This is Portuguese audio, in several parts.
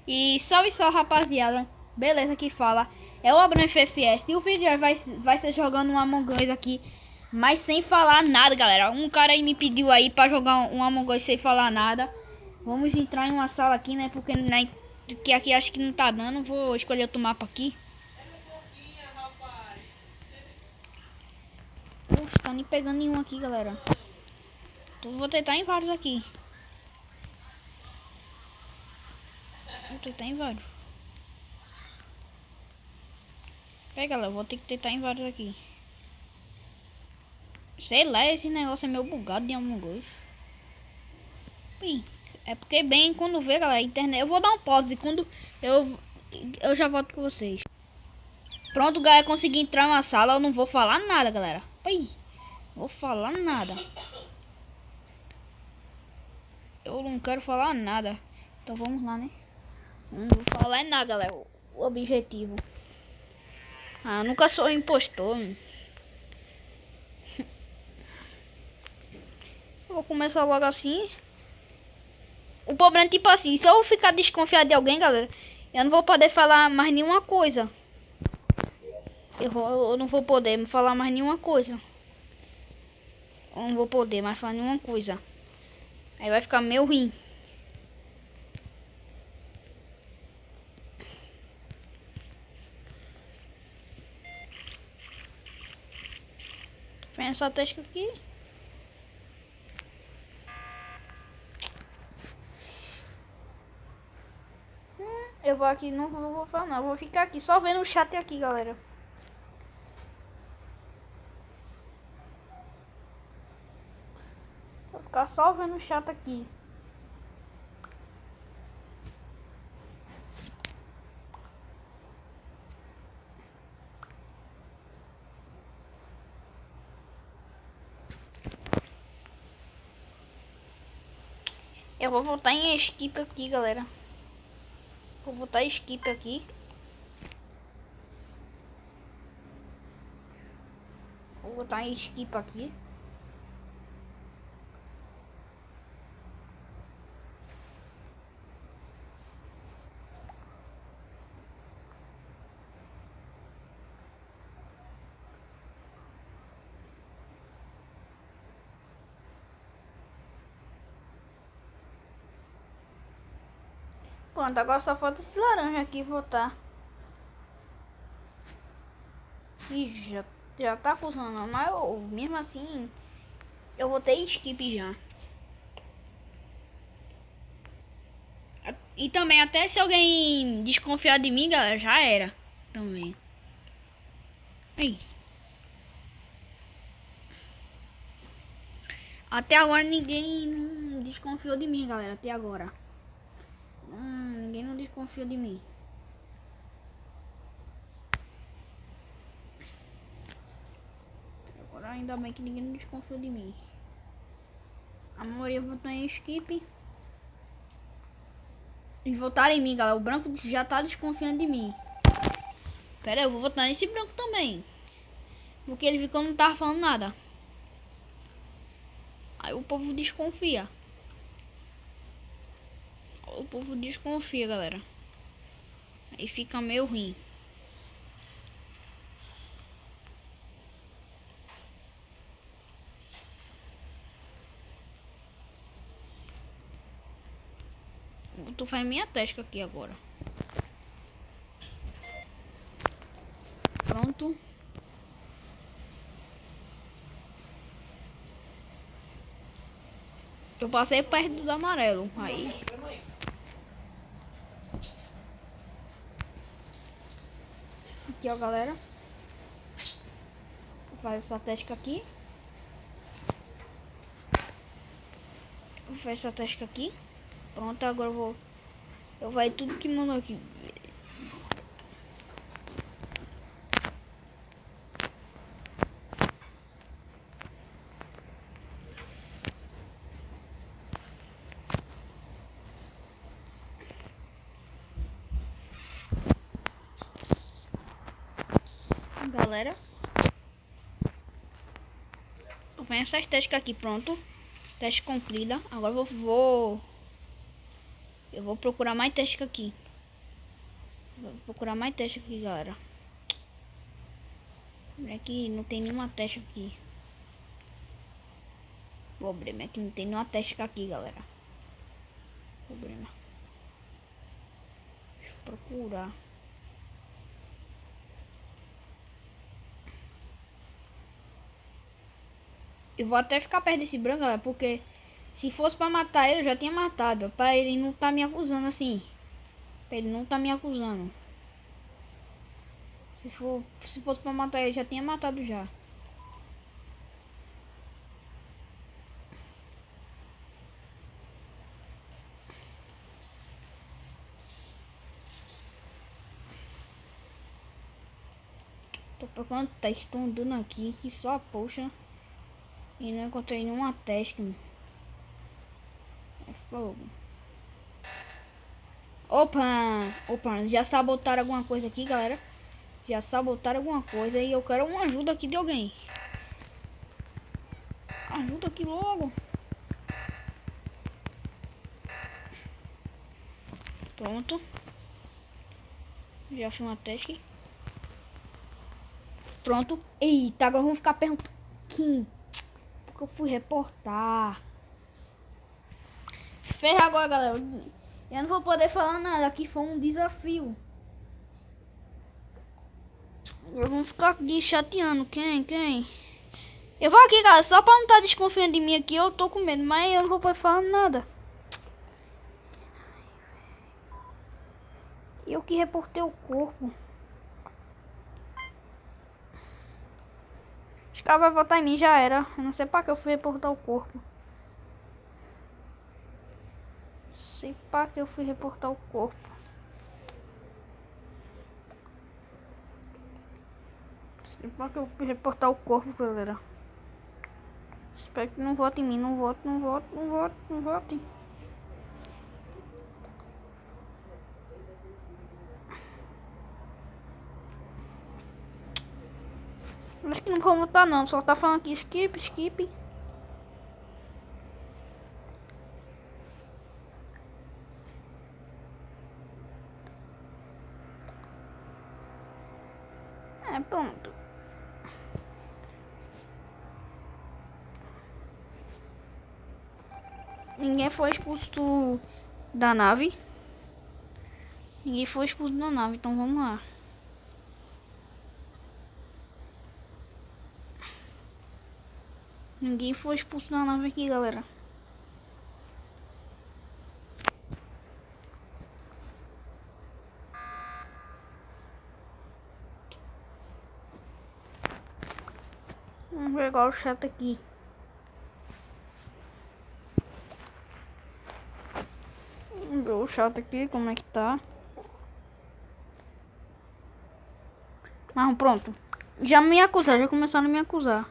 E salve só, rapaziada. Beleza, que fala. É o Abrão FFS. E o vídeo vai ser jogando um Among Us aqui. Mas sem falar nada, galera. Um cara aí me pediu aí pra jogar um Among Us sem falar nada. Vamos entrar em uma sala aqui, né? Porque que aqui acho que não tá dando. Vou escolher outro mapa aqui. Poxa, tá nem pegando nenhum aqui, galera. Então vou tentar em vários aqui. Vou tentar em vários. Pega, galera. Vou ter que tentar em vários aqui. Sei lá, esse negócio é meio bugado de Among Us. Ih, é porque bem quando vê, galera, a internet. Eu vou dar um pause quando eu já volto com vocês. Pronto, galera, consegui entrar na sala. Eu não vou falar nada, galera. Ih, vou falar nada. Eu não quero falar nada. Então vamos lá, né? Não vou falar nada, galera. O objetivo. Ah, nunca sou impostor. Eu vou começar logo assim. O problema é tipo assim, se eu ficar desconfiado de alguém, galera, eu não vou poder falar mais nenhuma coisa. Eu não vou poder falar mais nenhuma coisa. Eu não vou poder mais falar nenhuma coisa. Aí vai ficar meio ruim. Vem essa tasca aqui. Eu vou aqui, não vou falar não. Eu vou ficar aqui só vendo o chat aqui, galera. Vou ficar só vendo o chat aqui. Eu vou voltar em skip aqui, galera. Vou botar skip aqui. Vou botar em skip aqui. Pronto, agora só falta esse laranja aqui votar. Ih, já tá funcionando, mas mesmo assim eu votei skip já. E também, até se alguém desconfiar de mim, galera, já era. Também. Aí. Até agora ninguém não desconfiou de mim, galera. Até agora. Ninguém não desconfiou de mim. Agora ainda bem que ninguém não desconfiou de mim. A maioria votou em skip. E votaram em mim, galera. O branco já tá desconfiando de mim. Pera aí, eu vou votar nesse branco também. Porque ele viu que eu não tava falando nada. Aí o povo desconfia. O povo desconfia, galera. Aí fica meio ruim. Tu faz minha tasca aqui agora. Pronto. Eu passei perto do amarelo. Aí. Aqui, ó, galera. Vou fazer essa tasca aqui. Vou fazer essa tasca aqui. Pronto, agora eu vou tudo que mandou aqui. Galera, vem essas tascas aqui, pronto. Teste concluída. Agora eu vou procurar mais tasca aqui. Vou procurar mais teste aqui, galera. É que não tem nenhuma teste aqui. Problema é que não tem nenhuma teste aqui, galera. Problema. Deixa eu procurar. Eu vou até ficar perto desse branco, galera, porque se fosse pra matar ele, eu já tinha matado. Pra ele não tá me acusando assim. Pra ele não tá me acusando. Se fosse pra matar ele, já tinha matado já. Tô procurando teste, tô andando aqui, que só poxa. E não encontrei nenhuma teste, mano. É fogo. Opa, já sabotaram alguma coisa aqui, galera. Já sabotaram alguma coisa e eu quero uma ajuda aqui de alguém. Ajuda aqui logo. Pronto. Já fiz uma teste. Pronto. Eita, agora vamos ficar perguntando. Porque eu fui reportar. Ferra agora, galera. Eu não vou poder falar nada. Aqui foi um desafio. Eu vou ficar aqui chateando. Quem? Eu vou aqui, galera. Só pra não estar desconfiando de mim aqui. Eu tô com medo. Mas eu não vou poder falar nada. Eu que reportei o corpo. Os caras vão votar em mim, já era. Eu não sei pra que eu fui reportar o corpo. Sei pra que eu fui reportar o corpo. Sei pra que eu fui reportar o corpo, galera. Espero que não votem em mim. Não votem. Acho que não vou votar não. Só tá falando aqui skip. É, pronto. Ninguém foi expulso da nave. Então vamos lá. Ninguém foi expulso da nave aqui, galera. Vamos ver agora o chat aqui. Vamos ver o chat aqui, como é que tá. Mas pronto. Já começaram a me acusar.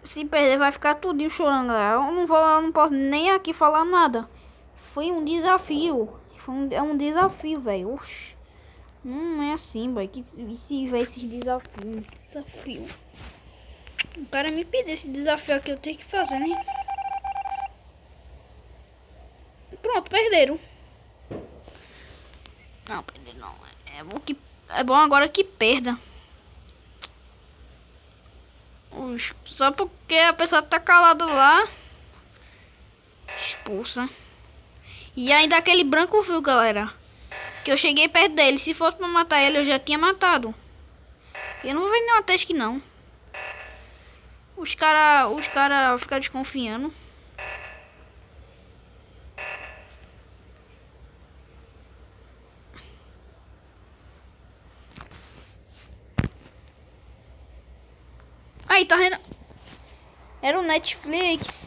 Se perder vai ficar tudinho chorando, galera. Eu não posso nem aqui falar nada. Foi um desafio. É um desafio, velho. Não é assim, velho. Que se vê esses desafios. O cara me pediu esse desafio aqui, eu tenho que fazer, né? Pronto, perderam. Não, perderam não. É bom agora que perda. Só porque a pessoa tá calada lá. Expulsa. E ainda aquele branco viu, galera. Que eu cheguei perto dele. Se fosse pra matar ele, eu já tinha matado. Eu não vou ver nenhuma teste não. Os cara ficam desconfiando. Aí, tá vendo? Era o Netflix.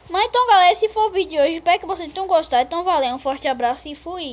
Mas então, galera, esse foi o vídeo de hoje. Espero que vocês tenham gostado. Então, valeu, um forte abraço e fui.